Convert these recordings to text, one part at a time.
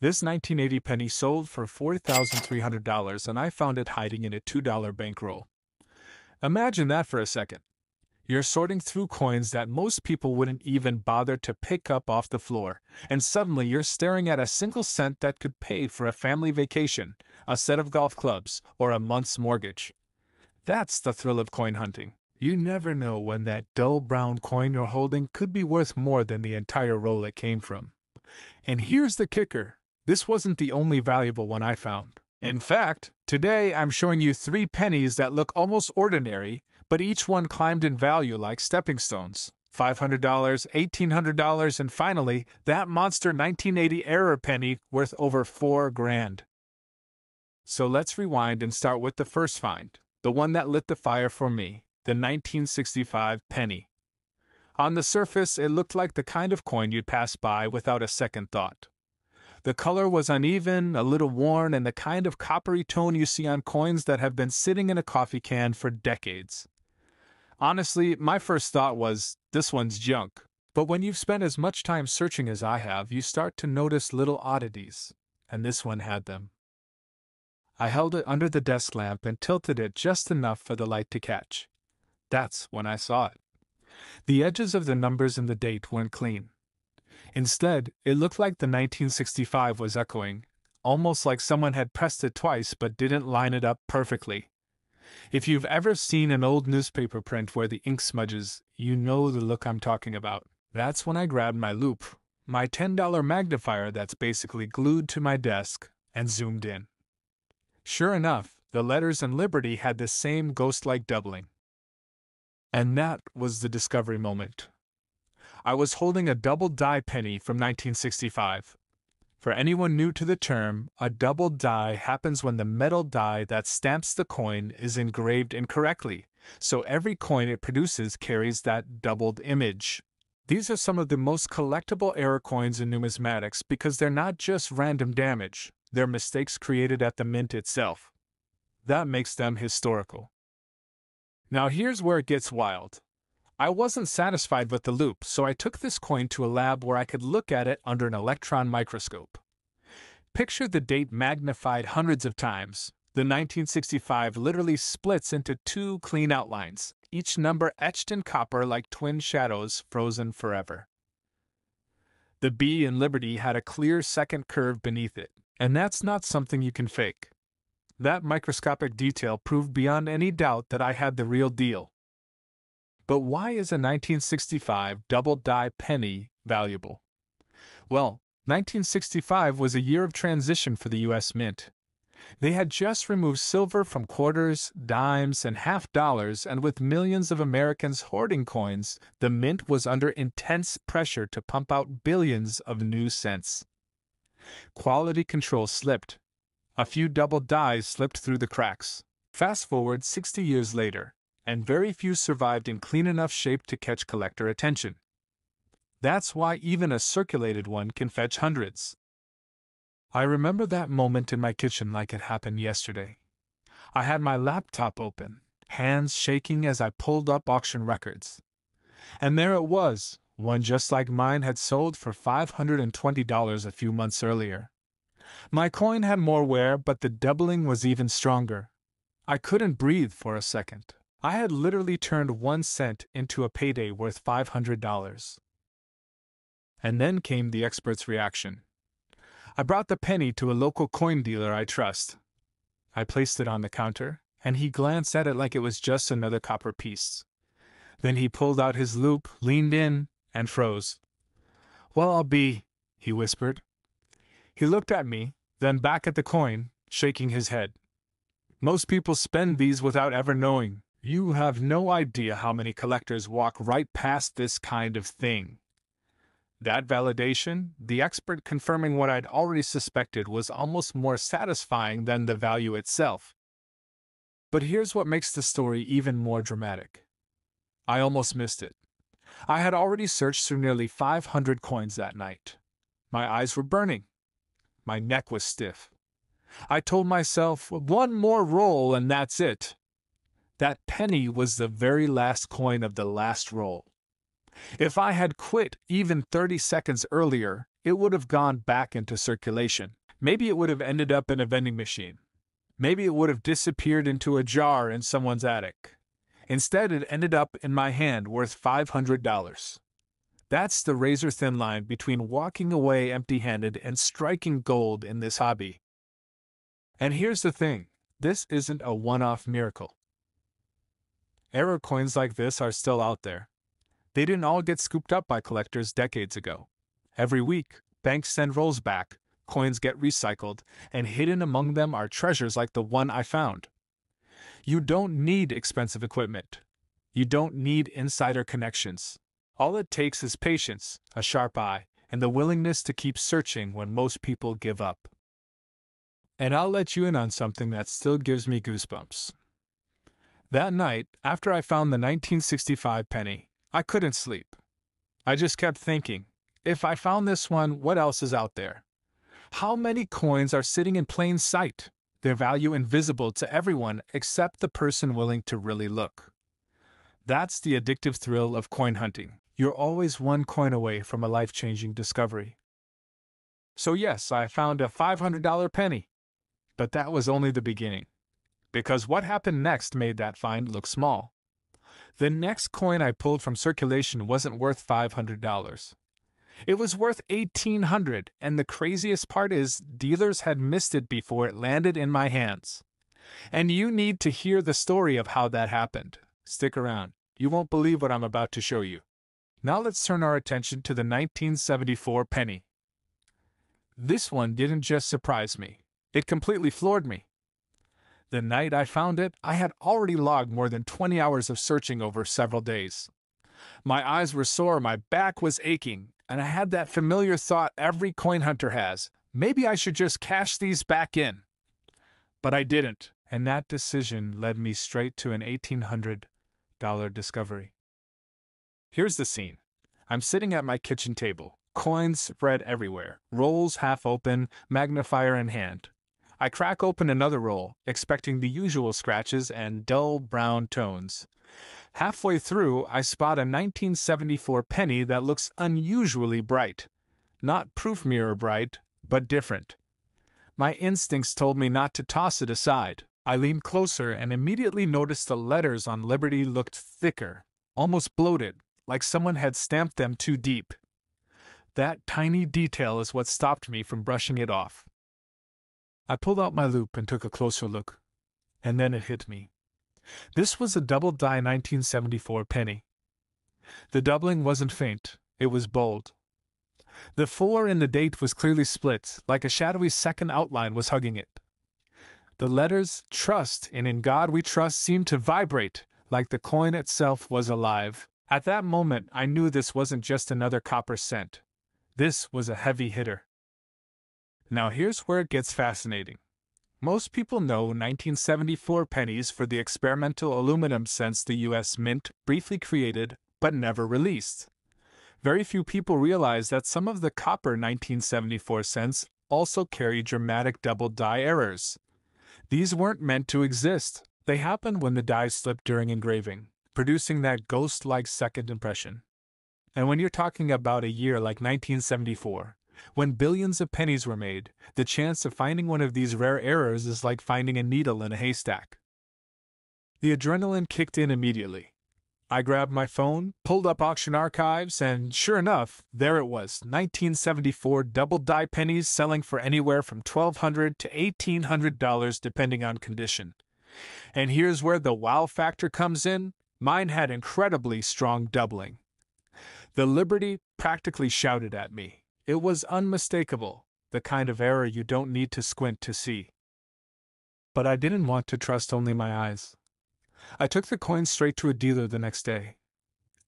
This 1980 penny sold for $4,300 and I found it hiding in a $2 bankroll. Imagine that for a second. You're sorting through coins that most people wouldn't even bother to pick up off the floor, and suddenly you're staring at a single cent that could pay for a family vacation, a set of golf clubs, or a month's mortgage. That's the thrill of coin hunting. You never know when that dull brown coin you're holding could be worth more than the entire roll it came from. And here's the kicker. This wasn't the only valuable one I found. In fact, today I'm showing you 3 pennies that look almost ordinary, but each one climbed in value like stepping stones. $500, $1,800, and finally, that monster 1980 error penny worth over $4,000. So let's rewind and start with the first find, the one that lit the fire for me, the 1965 penny. On the surface, it looked like the kind of coin you'd pass by without a second thought. The color was uneven, a little worn, and the kind of coppery tone you see on coins that have been sitting in a coffee can for decades. Honestly, my first thought was, this one's junk. But when you've spent as much time searching as I have, you start to notice little oddities, and this one had them. I held it under the desk lamp and tilted it just enough for the light to catch. That's when I saw it. The edges of the numbers and the date weren't clean. Instead, it looked like the 1965 was echoing, almost like someone had pressed it twice but didn't line it up perfectly. If you've ever seen an old newspaper print where the ink smudges, you know the look I'm talking about. That's when I grabbed my loupe, my $10 magnifier that's basically glued to my desk, and zoomed in. Sure enough, the letters in Liberty had the same ghost-like doubling. And that was the discovery moment. I was holding a double die penny from 1965. For anyone new to the term, a double die happens when the metal die that stamps the coin is engraved incorrectly, so every coin it produces carries that doubled image. These are some of the most collectible error coins in numismatics because they're not just random damage, they're mistakes created at the mint itself. That makes them historical. Now here's where it gets wild. I wasn't satisfied with the loupe, so I took this coin to a lab where I could look at it under an electron microscope. Picture the date magnified hundreds of times. The 1965 literally splits into 2 clean outlines, each number etched in copper like twin shadows frozen forever. The B in Liberty had a clear second curve beneath it, and that's not something you can fake. That microscopic detail proved beyond any doubt that I had the real deal. But why is a 1965 double die penny valuable? Well, 1965 was a year of transition for the U.S. Mint. They had just removed silver from quarters, dimes, and half dollars, and with millions of Americans hoarding coins, the Mint was under intense pressure to pump out billions of new cents. Quality control slipped. A few double dies slipped through the cracks. Fast forward 60 years later, and very few survived in clean enough shape to catch collector attention. That's why even a circulated one can fetch hundreds. I remember that moment in my kitchen like it happened yesterday. I had my laptop open, hands shaking as I pulled up auction records. And there it was, one just like mine had sold for $520 a few months earlier. My coin had more wear, but the doubling was even stronger. I couldn't breathe for a second. I had literally turned 1 cent into a payday worth $500. And then came the expert's reaction. I brought the penny to a local coin dealer I trust. I placed it on the counter, and he glanced at it like it was just another copper piece. Then he pulled out his loupe, leaned in, and froze. "Well, I'll be," he whispered. He looked at me, then back at the coin, shaking his head. "Most people spend these without ever knowing. You have no idea how many collectors walk right past this kind of thing." That validation, the expert confirming what I'd already suspected, was almost more satisfying than the value itself. But here's what makes the story even more dramatic. I almost missed it. I had already searched through nearly 500 coins that night. My eyes were burning. My neck was stiff. I told myself, one more roll and that's it. That penny was the very last coin of the last roll. If I had quit even 30 seconds earlier, it would have gone back into circulation. Maybe it would have ended up in a vending machine. Maybe it would have disappeared into a jar in someone's attic. Instead, it ended up in my hand worth $500. That's the razor-thin line between walking away empty-handed and striking gold in this hobby. And here's the thing, this isn't a one-off miracle. Error coins like this are still out there. They didn't all get scooped up by collectors decades ago. Every week, banks send rolls back, coins get recycled, and hidden among them are treasures like the one I found. You don't need expensive equipment. You don't need insider connections. All it takes is patience, a sharp eye, and the willingness to keep searching when most people give up. And I'll let you in on something that still gives me goosebumps. That night, after I found the 1965 penny, I couldn't sleep. I just kept thinking, if I found this one, what else is out there? How many coins are sitting in plain sight, their value invisible to everyone except the person willing to really look? That's the addictive thrill of coin hunting. You're always one coin away from a life-changing discovery. So yes, I found a $500 penny. But that was only the beginning. Because what happened next made that find look small. The next coin I pulled from circulation wasn't worth $500. It was worth $1,800, and the craziest part is dealers had missed it before it landed in my hands. And you need to hear the story of how that happened. Stick around. You won't believe what I'm about to show you. Now let's turn our attention to the 1974 penny. This one didn't just surprise me. It completely floored me. The night I found it, I had already logged more than 20 hours of searching over several days. My eyes were sore, my back was aching, and I had that familiar thought every coin hunter has. Maybe I should just cash these back in. But I didn't, and that decision led me straight to an $1,800 discovery. Here's the scene. I'm sitting at my kitchen table, coins spread everywhere, rolls half open, magnifier in hand. I crack open another roll, expecting the usual scratches and dull brown tones. Halfway through, I spot a 1974 penny that looks unusually bright. Not proof mirror bright, but different. My instincts told me not to toss it aside. I leaned closer and immediately noticed the letters on Liberty looked thicker, almost bloated, like someone had stamped them too deep. That tiny detail is what stopped me from brushing it off. I pulled out my loupe and took a closer look, and then it hit me. This was a double-die 1974 penny. The doubling wasn't faint, it was bold. The 4 in the date was clearly split, like a shadowy second outline was hugging it. The letters "Trust" and "In God We Trust" seemed to vibrate, like the coin itself was alive. At that moment, I knew this wasn't just another copper cent. This was a heavy hitter. Now here's where it gets fascinating. Most people know 1974 pennies for the experimental aluminum cents the U.S. Mint briefly created but never released. Very few people realize that some of the copper 1974 cents also carry dramatic double-die errors. These weren't meant to exist. They happened when the die slipped during engraving, producing that ghost-like second impression. And when you're talking about a year like 1974, when billions of pennies were made, the chance of finding one of these rare errors is like finding a needle in a haystack. The adrenaline kicked in immediately. I grabbed my phone, pulled up auction archives, and sure enough, there it was, 1974 double-die pennies selling for anywhere from $1,200 to $1,800 depending on condition. And here's where the wow factor comes in. Mine had incredibly strong doubling. The Liberty practically shouted at me. It was unmistakable, the kind of error you don't need to squint to see. But I didn't want to trust only my eyes. I took the coin straight to a dealer the next day.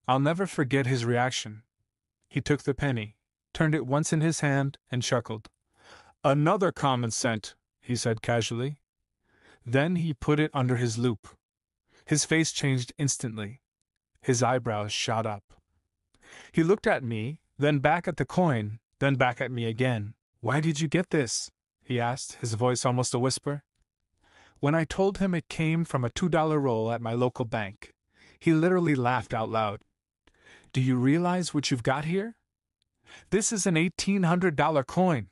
I'll never forget his reaction. He took the penny, turned it once in his hand, and chuckled. "Another common cent," he said casually. Then he put it under his loupe. His face changed instantly. His eyebrows shot up. He looked at me, then back at the coin, then back at me again. "Why did you get this?" he asked, his voice almost a whisper. When I told him it came from a $2 roll at my local bank, he literally laughed out loud. "Do you realize what you've got here?" This is an $1,800 coin.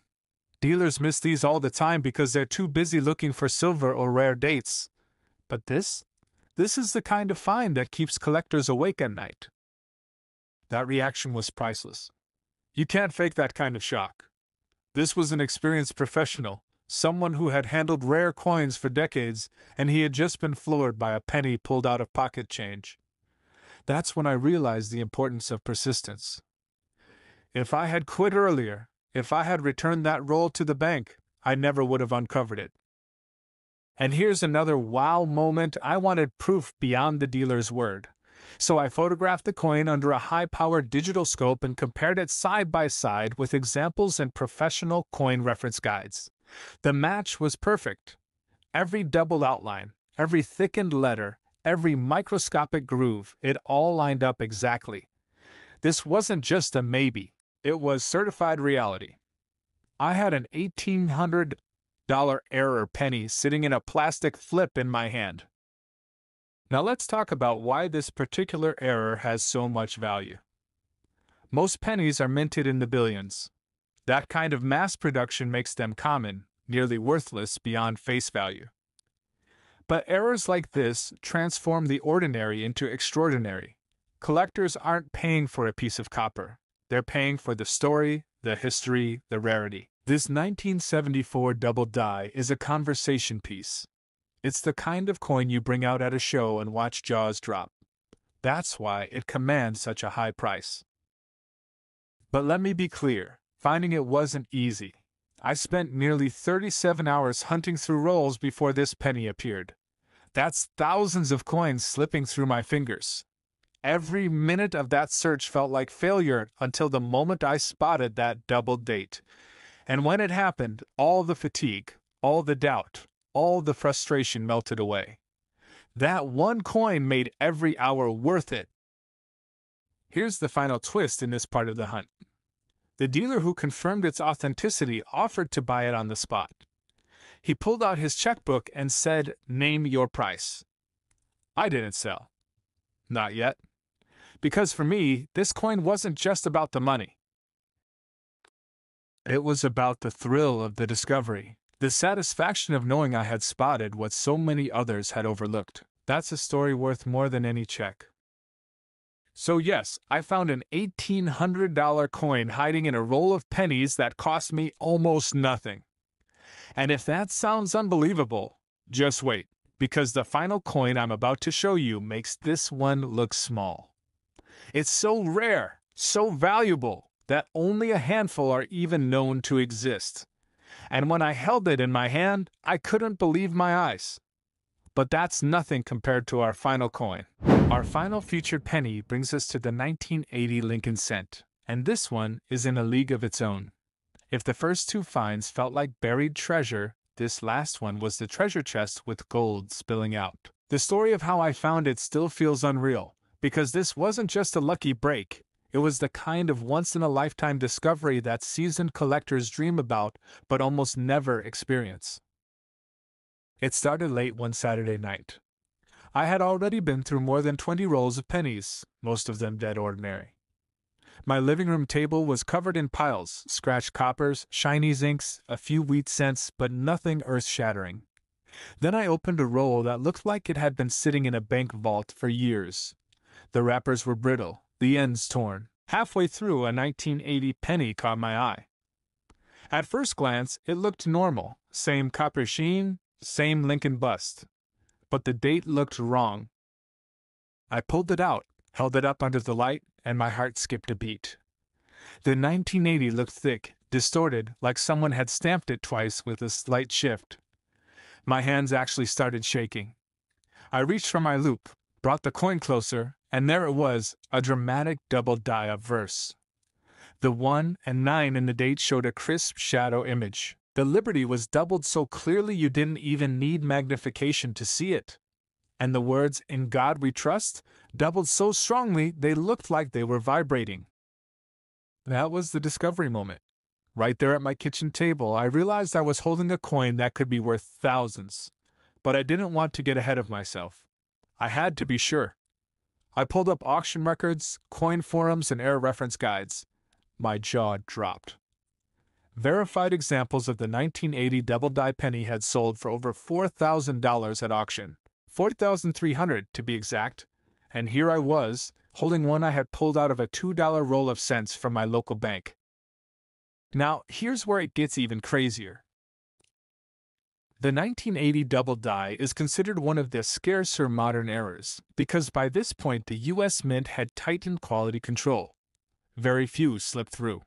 Dealers miss these all the time because they're too busy looking for silver or rare dates. But this is the kind of find that keeps collectors awake at night. That reaction was priceless. You can't fake that kind of shock. This was an experienced professional, someone who had handled rare coins for decades, and he had just been floored by a penny pulled out of pocket change. That's when I realized the importance of persistence. If I had quit earlier, if I had returned that roll to the bank, I never would have uncovered it. And here's another wow moment. I wanted proof beyond the dealer's word. So I photographed the coin under a high-powered digital scope and compared it side by side with examples and professional coin reference guides. The match was perfect. Every double outline, every thickened letter, every microscopic groove, it all lined up exactly. This wasn't just a maybe, it was certified reality. I had an $1,800 error penny sitting in a plastic flip in my hand. Now let's talk about why this particular error has so much value. Most pennies are minted in the billions. That kind of mass production makes them common, nearly worthless beyond face value. But errors like this transform the ordinary into extraordinary. Collectors aren't paying for a piece of copper. They're paying for the story, the history, the rarity. This 1974 double die is a conversation piece. It's the kind of coin you bring out at a show and watch jaws drop. That's why it commands such a high price. But let me be clear, finding it wasn't easy. I spent nearly 37 hours hunting through rolls before this penny appeared. That's thousands of coins slipping through my fingers. Every minute of that search felt like failure until the moment I spotted that double date. And when it happened, all the fatigue, all the doubt, all the frustration melted away. That one coin made every hour worth it. Here's the final twist in this part of the hunt. The dealer who confirmed its authenticity offered to buy it on the spot. He pulled out his checkbook and said, "Name your price." I didn't sell. Not yet. Because for me, this coin wasn't just about the money. It was about the thrill of the discovery, the satisfaction of knowing I had spotted what so many others had overlooked. That's a story worth more than any check. So yes, I found an $1,800 coin hiding in a roll of pennies that cost me almost nothing. And if that sounds unbelievable, just wait, because the final coin I'm about to show you makes this one look small. It's so rare, so valuable, that only a handful are even known to exist. And when I held it in my hand, I couldn't believe my eyes. But that's nothing compared to our final coin. Our final featured penny brings us to the 1980 Lincoln cent, and this one is in a league of its own. If the first two finds felt like buried treasure, this last one was the treasure chest with gold spilling out. The story of how I found it still feels unreal, because this wasn't just a lucky break, it was the kind of once-in-a-lifetime discovery that seasoned collectors dream about but almost never experience. It started late one Saturday night. I had already been through more than 20 rolls of pennies, most of them dead ordinary. My living room table was covered in piles, scratched coppers, shiny zincs, a few wheat cents, but nothing earth-shattering. Then I opened a roll that looked like it had been sitting in a bank vault for years. The wrappers were brittle, the ends torn. Halfway through, a 1980 penny caught my eye. At first glance, it looked normal, same copper sheen, same Lincoln bust. But the date looked wrong. I pulled it out, held it up under the light, and my heart skipped a beat. The 1980 looked thick, distorted, like someone had stamped it twice with a slight shift. My hands actually started shaking. I reached for my loupe, brought the coin closer, and there it was, a dramatic double die of verse. The 1 and 9 in the date showed a crisp shadow image. The Liberty was doubled so clearly you didn't even need magnification to see it. And the words, "In God We Trust," doubled so strongly they looked like they were vibrating. That was the discovery moment. Right there at my kitchen table, I realized I was holding a coin that could be worth thousands. But I didn't want to get ahead of myself. I had to be sure. I pulled up auction records, coin forums, and error reference guides. My jaw dropped. Verified examples of the 1980 double-die penny had sold for over $4,000 at auction. $4,300 to be exact. And here I was, holding one I had pulled out of a $2 roll of cents from my local bank. Now, here's where it gets even crazier. The 1980 double die is considered one of the scarcer modern errors, because by this point the U.S. Mint had tightened quality control. Very few slipped through.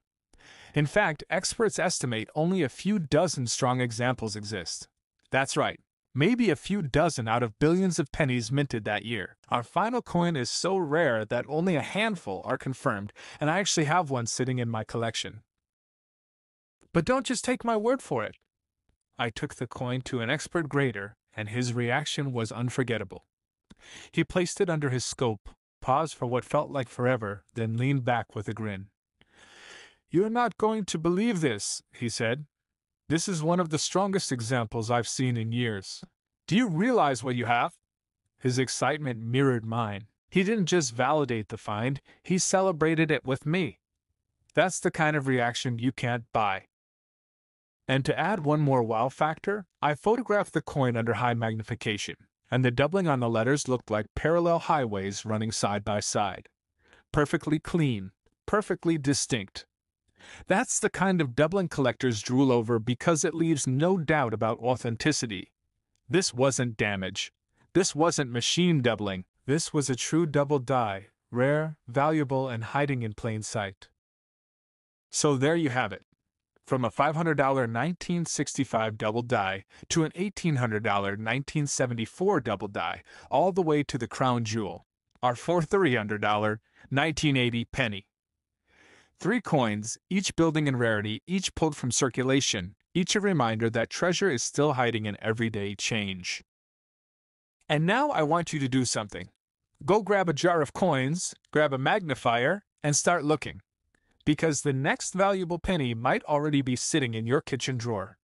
In fact, experts estimate only a few dozen strong examples exist. That's right, maybe a few dozen out of billions of pennies minted that year. Our final coin is so rare that only a handful are confirmed, and I actually have one sitting in my collection. But don't just take my word for it. I took the coin to an expert grader, and his reaction was unforgettable. He placed it under his scope, paused for what felt like forever, then leaned back with a grin. "You're not going to believe this," he said. "This is one of the strongest examples I've seen in years. Do you realize what you have?" His excitement mirrored mine. He didn't just validate the find, he celebrated it with me. That's the kind of reaction you can't buy. And to add one more wow factor, I photographed the coin under high magnification, and the doubling on the letters looked like parallel highways running side by side. Perfectly clean, perfectly distinct. That's the kind of doubling collectors drool over because it leaves no doubt about authenticity. This wasn't damage. This wasn't machine doubling. This was a true double die, rare, valuable, and hiding in plain sight. So there you have it. From a $500 1965 double die to an $1,800 1974 double die, all the way to the crown jewel, our $4,300 1980 penny. 3 coins, each building in rarity, each pulled from circulation, each a reminder that treasure is still hiding in everyday change. And now I want you to do something. Go grab a jar of coins, grab a magnifier, and start looking. Because the next valuable penny might already be sitting in your kitchen drawer.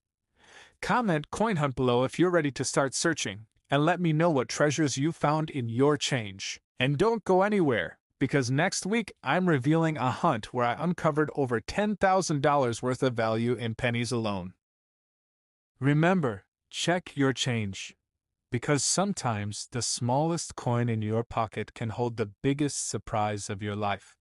Comment Coin Hunt below if you're ready to start searching, and let me know what treasures you found in your change. And don't go anywhere, because next week I'm revealing a hunt where I uncovered over $10,000 worth of value in pennies alone. Remember, check your change, because sometimes the smallest coin in your pocket can hold the biggest surprise of your life.